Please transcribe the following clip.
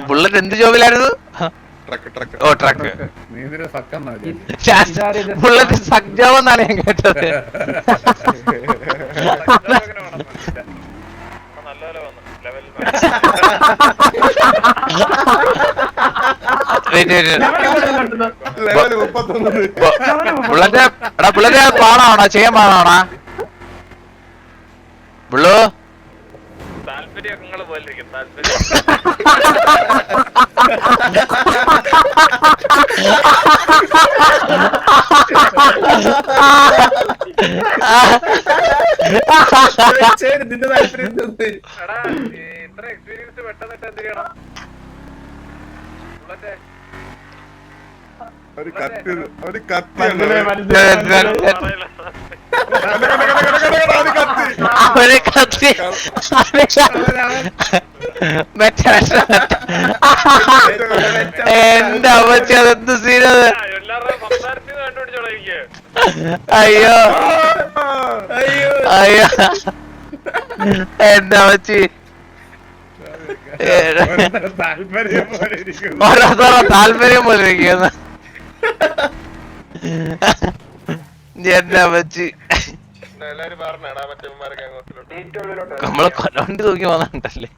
Bullet എന്ത് ജോബിലായിരുന്നു? ഓ truck. Bullet suck job എന്നാണ് ഞാൻ കേട്ടത്. ബുള്ളറ്റ് പാടാണോ ചെയ്യാൻ പാടാണോ ബുള്ളു? താല്പര്യം പോലെ ഇത്ര എക്സ്പീരിയൻസ് പെട്ടെന്നിട്ട് എന്ത് ചെയ്യണം? എന്റെ അമ്മച്ചി അതെന്ത് സീനത്. അയ്യോ അയ്യോ എന്റെ അമ്മച്ചി താല്പര്യം പോലെ ഇരിക്കുന്നു. എന്റെ അമ്മച്ചി നമ്മളെ കൊല്ലവണ്ടി തൂക്കി വന്നിട്ടല്ലേ.